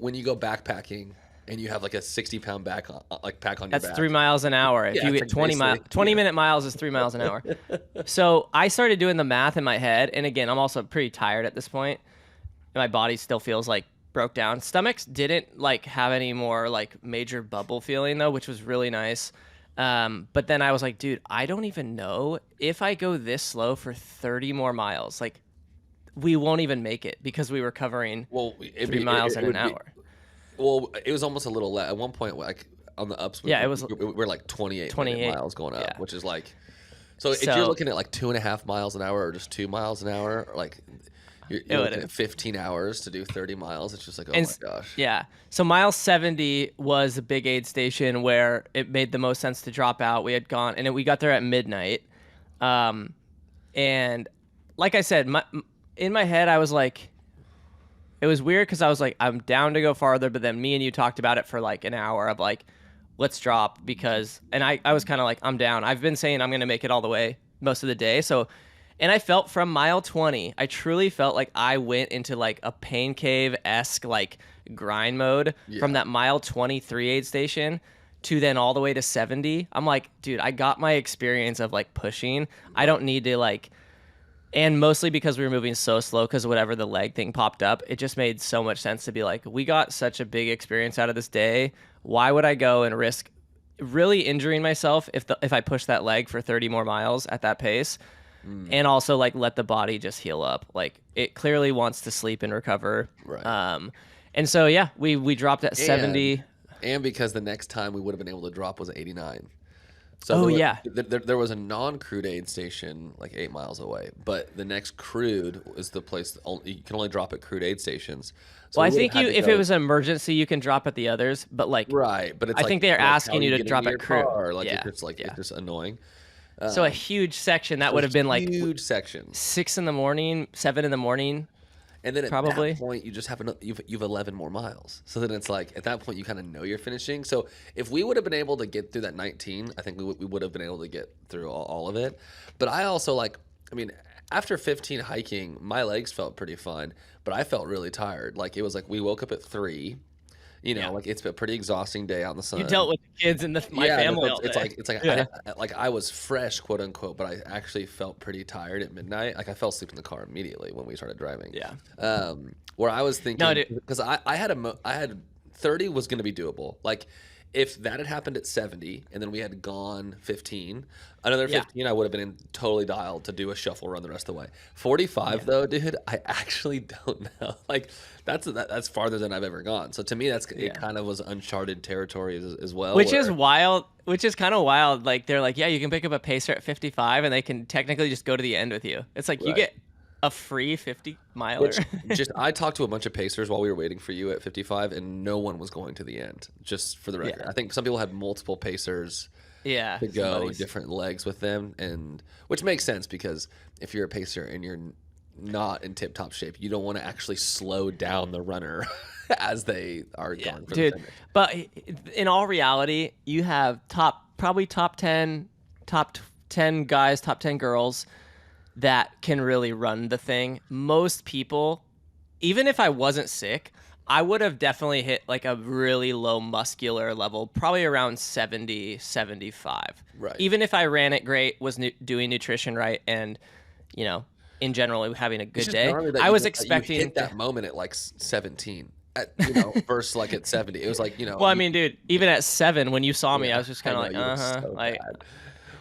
when you go backpacking and you have like a 60-pound pack on your back. That's 3 miles an hour. If you get 20-minute miles is 3 miles an hour. So I started doing the math in my head. And again, I'm also pretty tired at this point. My body still feels like broke down. Stomachs didn't like have any more like major bubble feeling though, which was really nice. But then I was like, dude, I don't even know if I go this slow for 30 more miles, like we won't even make it because we were covering 3 miles in an hour. Well, it was almost a little less. At one point, like on the ups, we're like 28 miles going up, which is like, so if you're looking at like 2.5 miles an hour or just 2 miles an hour, or like you're looking at 15 hours to do 30 miles. It's just like, my gosh. Yeah. So mile 70 was a big aid station where it made the most sense to drop out. We had gone, and we got there at midnight. And like I said, in my head, I was like, it was weird because I was like, I'm down to go farther, but then me and you talked about it for like an hour of like, let's drop and I was kind of like, I'm down. I've been saying I'm going to make it all the way most of the day. So, and I felt from mile 20, I truly felt like I went into like a pain cave-esque like grind mode from that mile 23 aid station to then all the way to 70. I'm like, dude, I got my experience of like pushing. I don't need to like, and mostly because we were moving so slow because whatever the leg thing popped up, it just made so much sense to be like, we got such a big experience out of this day. Why would I go and risk really injuring myself if I push that leg for 30 more miles at that pace? And also like let the body just heal up. Like it clearly wants to sleep and recover. Right. And so we dropped at 70. And because the next time we would have been able to drop was 89. So there was a non-crude aid station like 8 miles away, but the next crude is the place you can only drop at crude aid stations. So well, I think if it was an emergency, you can drop at the others, but like right, but it's I think they're asking you to drop at crude. It's just annoying. So a huge section that would have been like huge section, 6 in the morning, 7 in the morning. And then at Probably. that point, you just have you've 11 more miles. So then it's like at that point, you kind of know you're finishing. So if we would have been able to get through that 19, I think we would have been able to get through all of it. But I also I mean, after 15 hiking, my legs felt pretty fine, but I felt really tired. Like it was like we woke up at 3. Like it's a pretty exhausting day out in the sun. You dealt with the kids and my family all day. It's like I was fresh, quote unquote, but I actually felt pretty tired at midnight. Like I fell asleep in the car immediately when we started driving. Yeah. Where I was thinking, because I had 30 was going to be doable. Like if that had happened at 70 and then we had gone 15, another 15, I would have been totally dialed to do a shuffle run the rest of the way. 45 though, dude, I actually don't know. Like that's farther than I've ever gone. So to me, it kind of was uncharted territory as well. Which is wild. Which is kind of wild. Like they're like, yeah, you can pick up a pacer at 55 and they can technically just go to the end with you. It's like you get a free 50 miler. I talked to a bunch of pacers while we were waiting for you at 55, and no one was going to the end. Just for the record, I think some people had multiple pacers. To go different legs with them, and which makes sense because if you're a pacer and you're not in tip-top shape, you don't want to actually slow down the runner as they are going for the finish. But in all reality, you have probably top 10 guys, top 10 girls that can really run the thing. Most people, even if I wasn't sick, I would have definitely hit like a really low muscular level, probably around 70, 75. Right. Even if I ran it great, was doing nutrition right, and, in general, having a good day. I was expecting you hit that moment at like 17. Versus like at 70. It was like, Well, I mean, dude, even at 7, when you saw me, I was just kind of like, so bad.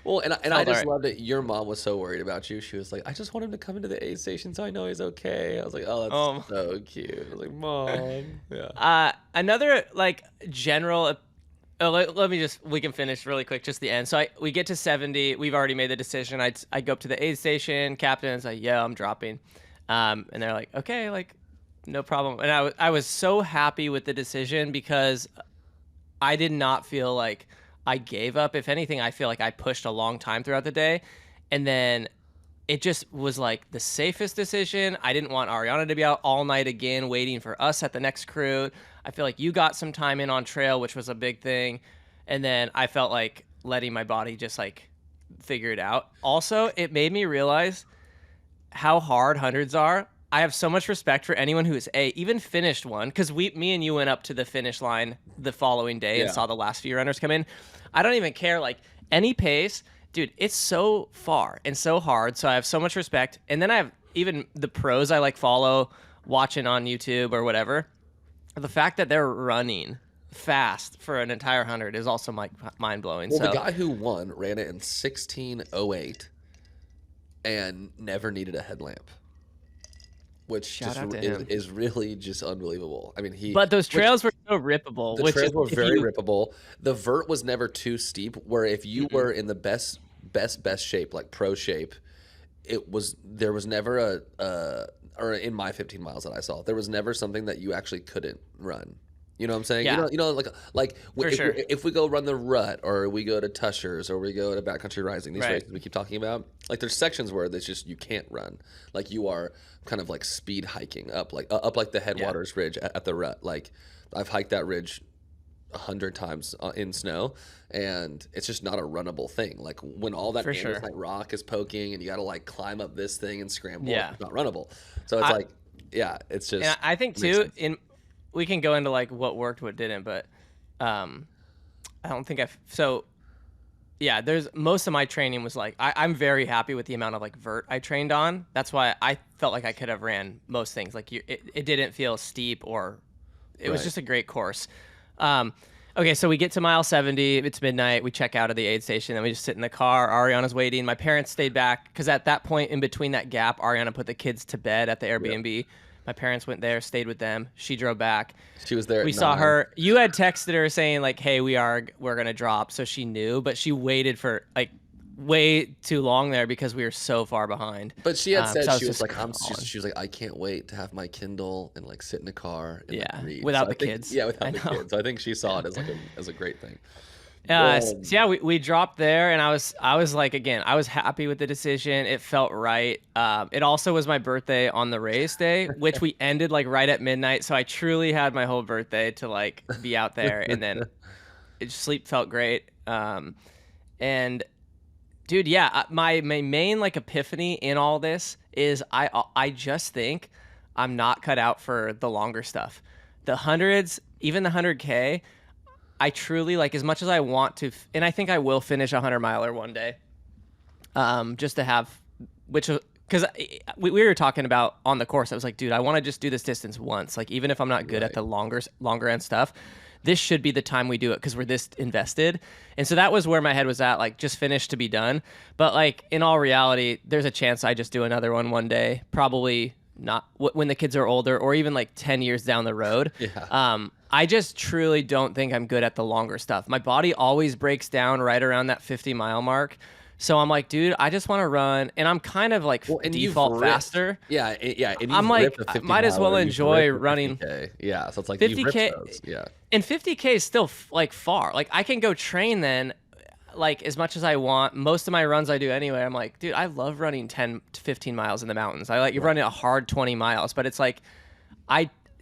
Well, and I just loved it. Your mom was so worried about you. She was like, I just want him to come into the aid station so I know he's okay. I was like, oh, that's so cute. I was like, Mom. Yeah. Another like general. We can finish really quick, just the end. So we get to 70. We've already made the decision. I go up to the aid station. Captain's like, yeah, I'm dropping. And they're like, okay, like no problem. And I was so happy with the decision because I did not feel like I gave up. If anything, I feel like I pushed a long time throughout the day. And then it just was like the safest decision. I didn't want Ariana to be out all night again waiting for us at the next crew. I feel like you got some time in on trail, which was a big thing. And then I felt like letting my body just like figure it out. Also, it made me realize how hard hundreds are. I have so much respect for anyone who is even finished one, because me and you went up to the finish line the following day and saw the last few runners come in. I don't even care, like any pace, dude. It's so far and so hard. So I have so much respect. And then I have even the pros I like follow, watching on YouTube or whatever. The fact that they're running fast for an entire 100 is also mind blowing. Well, the guy who won ran it in 16:08 and never needed a headlamp. Which is really just unbelievable. I mean, but those trails were so rippable. The trails were very rippable. The vert was never too steep. Where if you were in the best shape, like pro shape, there was never or in my 15 miles that I saw, there was never something that you actually couldn't run. You know what I'm saying? Yeah. If we go run the Rut, or we go to Tushers, or we go to Backcountry Rising, these races we keep talking about, like there's sections where there's just you can't run. Like you are kind of like speed hiking up like the Headwaters Ridge at the Rut. Like I've hiked that ridge 100 times in snow, and it's just not a runnable thing. Like when all that like rock is poking, and you got to like climb up this thing and scramble, it's not runnable. So it's it's just. And I think too we can go into like what worked, what didn't, but I don't think there's most of my training was like I'm very happy with the amount of like vert I trained on. That's why I felt like I could have ran most things. Like it didn't feel steep, or it was just a great course. Okay, so we get to mile 70. It's midnight. We check out of the aid station, and we just sit in the car. Ariana's waiting. My parents stayed back because at that point in between that gap, Ariana put the kids to bed at the Airbnb. Yep. My parents went there, stayed with them. She drove back. She was there. We saw her. You had texted her saying like, "Hey, we're gonna drop," so she knew. But she waited for like way too long there because we were so far behind. But she had said she was like, I can't wait to have my Kindle and like sit in the car and like, read without the kids. Yeah, without the kids. So I think she saw it as like as a great thing. So yeah, we dropped there, and I was like, again, I was happy with the decision. It felt right. It also was my birthday on the race day, which we ended like right at midnight. So I truly had my whole birthday to like be out there, and then sleep felt great. And dude, yeah, my main like epiphany in all this is I just think I'm not cut out for the longer stuff. The hundreds, even the 100K, I truly like as much as I want to, and I think I will finish a 100-miler one day. Just to have, which because we were talking about on the course, I was like, dude, I want to just do this distance once. Like even if I'm not good at the longer end stuff, this should be the time we do it because we're this invested. And so that was where my head was at, like just finish to be done. But like in all reality, there's a chance I just do another one day. Probably not when the kids are older, or even like 10 years down the road. Yeah. I just truly don't think I'm good at the longer stuff. My body always breaks down right around that 50-mile mark. So I'm like, dude, I just want to run, and I'm kind of like default faster. Yeah, yeah. And I'm like, I might as well enjoy running. 50K. Yeah, so it's like 50K. Yeah, and 50K is still like far. Like I can go train then, like as much as I want. Most of my runs I do anyway. I'm like, dude, I love running 10 to 15 miles in the mountains. I like running a hard 20 miles, but it's like,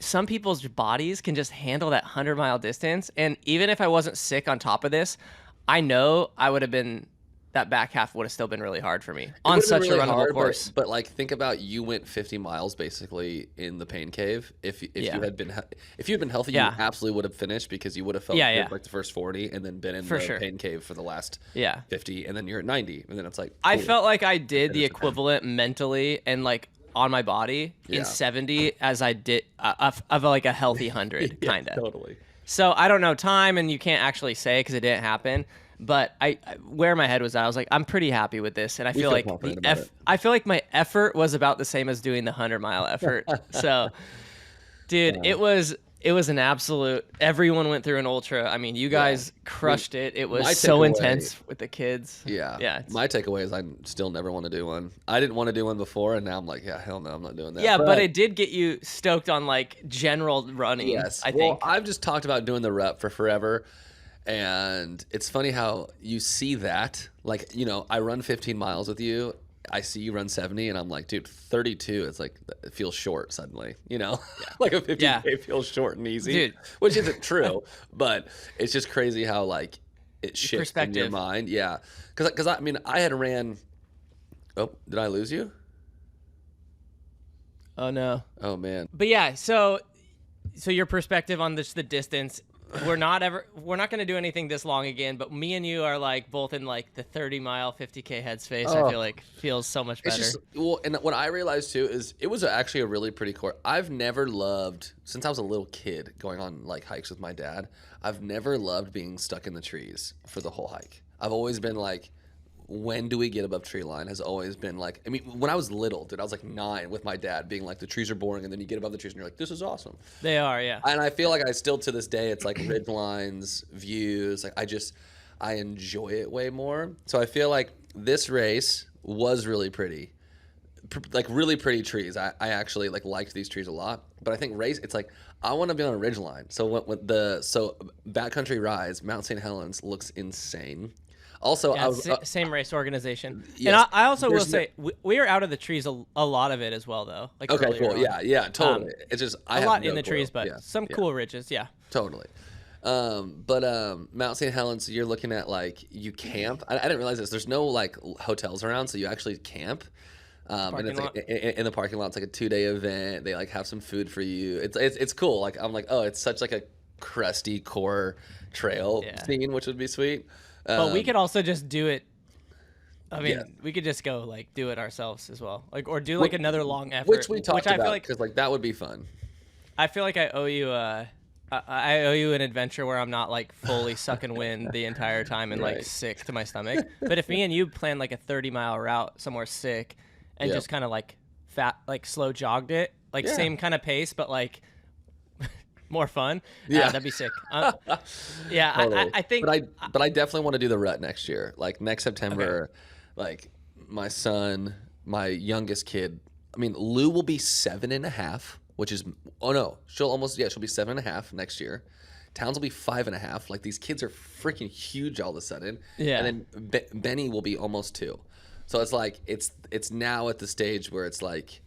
some people's bodies can just handle that 100-mile distance. And even if I wasn't sick on top of this, I know I would have been, that back half would have still been really hard for me on such a runnable course. But like, think about, you went 50 miles basically in the pain cave. If you had been healthy, you absolutely would have finished, because you would have felt good like the first 40 and then been in the pain cave for the last 50, and then you're at 90, and then it's like, I felt like I did the equivalent mentally and like on my body in 70 as I did of like a healthy 100 kind of. Totally. So I don't know time, and you can't actually say because it didn't happen. But where my head was at, I was like, I'm pretty happy with this, and I feel like I feel like my effort was about the same as doing the 100-mile effort. So, dude, it was an absolute. Everyone went through an ultra. I mean, you guys crushed it. It was so intense with the kids. Yeah. My takeaway is I still never want to do one. I didn't want to do one before, and now I'm like, yeah, hell no, I'm not doing that. Yeah, but it did get you stoked on like general running. Yes, I think. I've just talked about doing the rep for forever. And it's funny how you see that, like, you know, I run 15 miles with you. I see you run 70, and I'm like, dude, 32. It's like, it feels short suddenly, you know, like a 50K feels short and easy, dude. Which isn't true, but it's just crazy how like it shifts in your mind. Yeah. Cause I mean, I had ran, oh, did I lose you? Oh no. Oh man. But yeah, so your perspective on the distance, we're not going to do anything this long again, but me and you are like both in like the 30-mile 50K headspace. I feel like feels so much better. And what I realized too is it was actually a really pretty course. I've never loved, since I was a little kid going on like hikes with my dad, I've never loved being stuck in the trees for the whole hike. I've always been like, when do we get above tree line has always been like, I mean, when I was little, dude, I was like 9 with my dad being like, the trees are boring, and then you get above the trees and you're like, this is awesome. They are, yeah. And I feel like I still, to this day, it's like ridge lines, views, like I enjoy it way more. So I feel like this race was really pretty. Like really pretty trees. I actually like liked these trees a lot. But I think it's like, I want to be on a ridge line. So Backcountry Rise, Mount St. Helens looks insane. Also, same race organization. Yes. And I also will say we are out of the trees a lot of it as well, though. Like okay, cool. On. Yeah, totally. It's just a lot in the trees, but some cool ridges. Yeah, totally. But Mount St. Helens, you're looking at like you camp. I didn't realize this. There's no like hotels around, so you actually camp. And it's like in the parking lot. It's like a 2-day event. They like have some food for you. It's cool. Like I'm like, oh, it's such like a crusty core trail scene, which would be sweet. But we could also just do it. I mean, we could just go like do it ourselves as well, like or do like another long effort, which we talked about because like that would be fun. I feel like I owe you an adventure where I'm not like fully sucking wind the entire time and like sick to my stomach. But if me and you plan like a 30-mile route somewhere sick and just kind of like slow jogged it, like same kind of pace, but like. More fun. That'd be sick. Totally. I think. But I definitely want to do the rut next year. Like next September, like my son, my youngest kid. I mean, Lou will be 7.5, which is she'll be 7.5 next year. Towns will be 5.5. Like, these kids are freaking huge all of a sudden. Yeah. And then Benny will be almost 2. So it's like it's now at the stage where it's like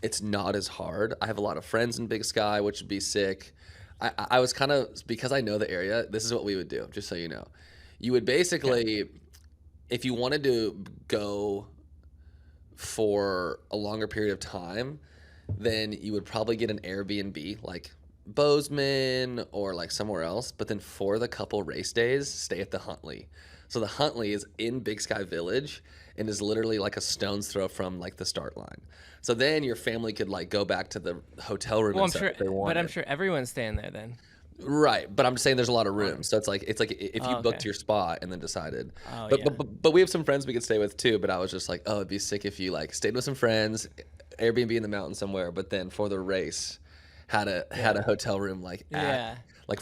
it's not as hard. I have a lot of friends in Big Sky, which would be sick. I was kind of, because I know the area, this is what we would do, just so you know. You would basically, if you wanted to go for a longer period of time, then you would probably get an Airbnb, like Bozeman or like somewhere else. But then for the couple race days, stay at the Huntley. So the Huntley is in Big Sky Village and is literally like a stone's throw from like the start line. So then your family could like go back to the hotel room. Well, and stuff if they wanted. but I'm sure everyone's staying there then. Right, but I'm just saying there's a lot of rooms, so it's like if you booked your spot and then decided. Oh, but we have some friends we could stay with too. But I was just like, oh, it'd be sick if you like stayed with some friends, Airbnb in the mountains somewhere, but then for the race, had a hotel room like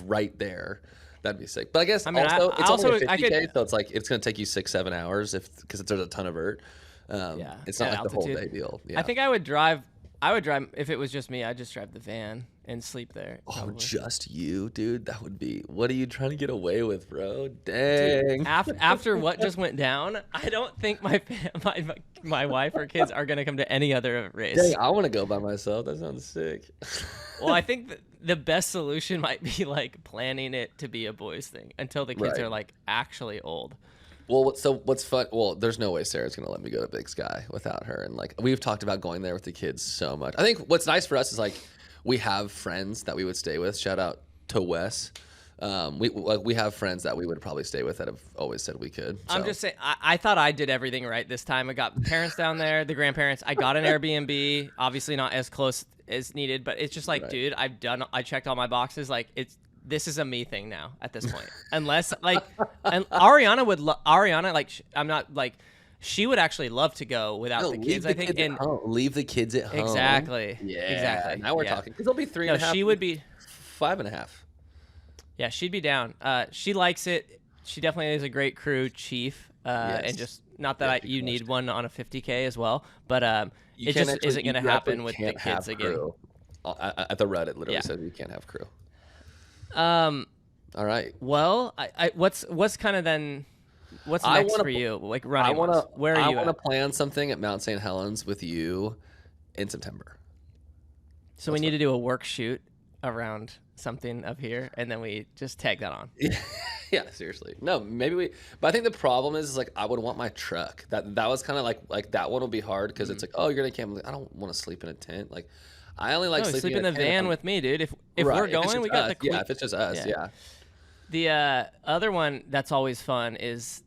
right there. That'd be sick. But I guess it's only a 50K, so it's like it's gonna take you 6-7 hours because there's a ton of vert. It's not like the whole day deal. Yeah. I think I would drive if it was just me. I'd just drive the van and sleep there. Probably. Oh, just you, dude? That would be. What are you trying to get away with, bro? Dang. Dude, after what just went down, I don't think my wife or kids are gonna come to any other race. Dang, I want to go by myself. That sounds sick. Well, I think the best solution might be like planning it to be a boys thing until the kids are like actually old. Well, so what's fun? Well, there's no way Sarah's gonna let me go to Big Sky without her, and like we've talked about going there with the kids so much. I think what's nice for us is like we have friends that we would stay with. Shout out to Wes. We have friends that we would probably stay with that have always said we could. So. I'm just saying, I thought I did everything right this time. I got the parents down there, the grandparents. I got an Airbnb, obviously not as close as needed, but it's just like, dude, I checked all my boxes. Like this is a me thing now at this point. Unless like, and Ariana like, I'm not like, she would actually love to go without the kids. I think leave the kids at home. Exactly. Yeah. Exactly. Now we're talking because they'll be 3.5. She would be 5.5. Yeah, she'd be down. She likes it. She definitely is a great crew chief. And just not that you need one on a 50K as well, but it just isn't going to happen with the kids again. At the Rut, it literally says you can't have crew. All right. Well, what's kind of then? What's next for you? Like running. Where are you? I want to plan something at Mount St. Helens with you in September. So we need to do a work shoot around something up here, and then we just tag that on. Yeah, seriously. No, maybe but I think the problem is like I would want my truck. That was kind of like that one will be hard because it's like, oh, you're gonna camp. Like, I don't want to sleep in a tent. Like I only like sleeping in the van with me, dude. If we're going, we got the quick. Yeah, if it's just us, yeah. The other one that's always fun is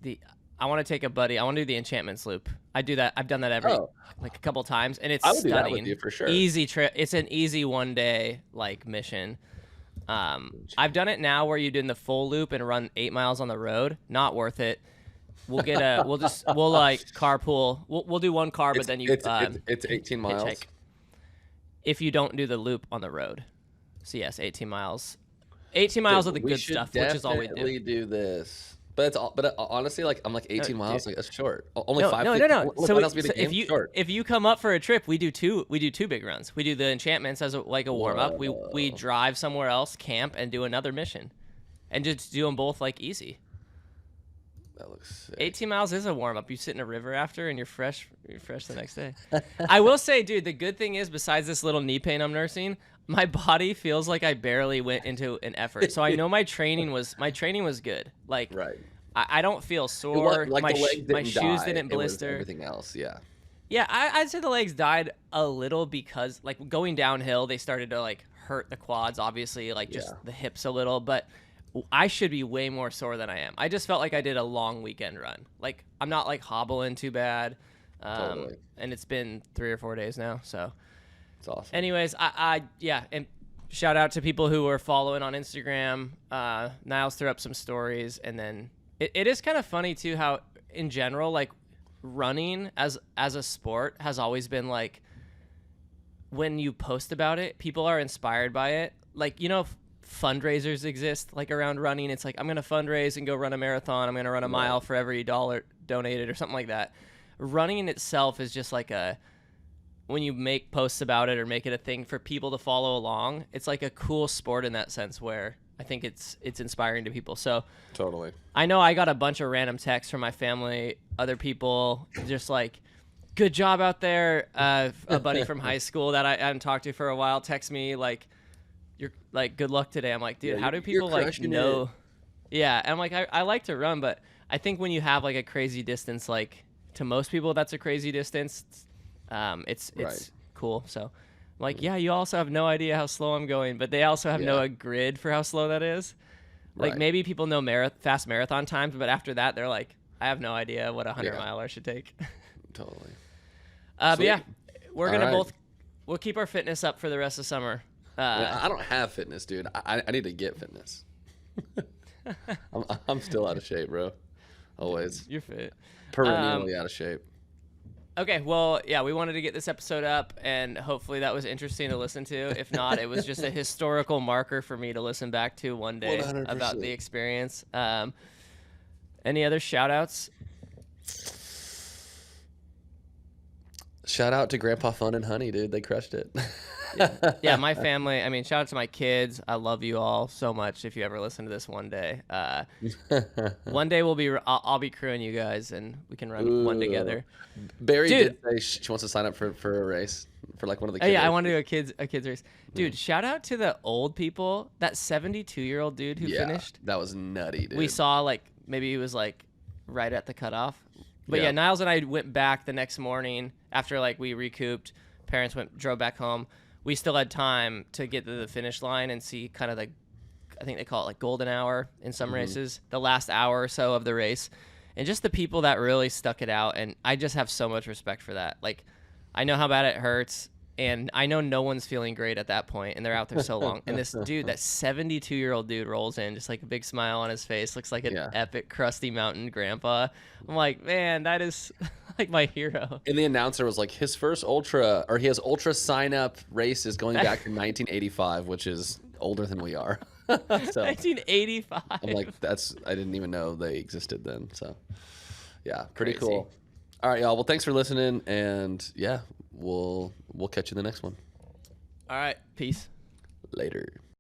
I want to take a buddy. I want to do the Enchantments Loop. I do that. I've done that like a couple times, and it's stunning. I would do that with you for sure. Easy trip. It's an easy 1 day like mission. I've done it now where you do the full loop and run 8 miles on the road. Not worth it. We'll like carpool. We'll do one car, but then it's 18 miles. Hitchhike. If you don't do the loop on the road. So yes, 18 miles. 18 miles of the good stuff, which is all we do. We do this, but honestly, like I'm like 18 miles, like that's short. Only 5. No. So if you come up for a trip, we do two big runs. We do the Enchantments as a warm up. We drive somewhere else, camp, and do another mission, and just do them both like easy. That looks sick. 18 miles is a warm up. You sit in a river after, and you're fresh. You're fresh the next day. I will say, dude, the good thing is, besides this little knee pain I'm nursing, my body feels like I barely went into an effort. So I know my training was good. Like, I don't feel sore. Like my shoes didn't blister. Everything else, yeah. Yeah, I'd say the legs died a little because like going downhill, they started to like hurt the quads. Obviously, like just the hips a little, but I should be way more sore than I am. I just felt like I did a long weekend run. Like I'm not like hobbling too bad. Totally. And it's been 3 or 4 days now, so. It's awesome. Anyways, and shout out to people who are following on Instagram. Niles threw up some stories, and then it is kind of funny too how in general like running as a sport has always been like when you post about it, people are inspired by it. Like fundraisers exist like around running. It's like I'm gonna fundraise and go run a marathon. I'm gonna run a mile for every $1 donated or something like that. Running in itself is just like when you make posts about it or make it a thing for people to follow along, it's like a cool sport in that sense where I think it's inspiring to people. So totally. I know I got a bunch of random texts from my family, other people, just like, good job out there. A buddy from high school that I hadn't talked to for a while texts me like, you're like, good luck today. I'm like, dude, how do people like know? Yeah. And I'm like, I like to run, but I think when you have like a crazy distance, like to most people, that's a crazy distance. It's cool. So like, yeah, you also have no idea how slow I'm going, but they also have no grid for how slow that is. Like maybe people know fast marathon times, but after that, they're like, I have no idea what a 100-miler should take. Totally. But yeah, we're going to we'll keep our fitness up for the rest of summer. I don't have fitness, dude. I need to get fitness. I'm still out of shape, bro. Always. You're fit. Perennially out of shape. Okay, well, yeah, we wanted to get this episode up, and hopefully that was interesting to listen to. If not, it was just a historical marker for me to listen back to one day 100%. About the experience. Any other shout-outs? Shout out to Grandpa Fun and Honey, dude. They crushed it. Yeah, my family. I mean, shout out to my kids. I love you all so much. If you ever listen to this one day, one day I'll be crewing you guys, and we can run one together. Barry did say she wants to sign up for a race for like one of the. Yeah, I want to do a kids race, dude. Shout out to the old people. That 72-year-old dude who finished. That was nutty, dude. We saw like maybe he was like right at the cutoff. But yeah, Niles and I went back the next morning after like we recouped. Parents drove back home. We still had time to get to the finish line and see kind of I think they call it like golden hour in some races, the last hour or so of the race, and just the people that really stuck it out. And I just have so much respect for that. Like, I know how bad it hurts, and I know no one's feeling great at that point, and they're out there so long. And this dude, that 72-year-old dude, rolls in, just like a big smile on his face, looks like an epic crusty mountain grandpa. I'm like, man, that is like my hero. And the announcer was like, his first his ultra sign up race is going back to 1985, which is older than we are. So 1985. I'm like, I didn't even know they existed then. So yeah, pretty cool. All right, y'all. Well, thanks for listening, and yeah, we'll catch you in the next one. All right, peace. Later.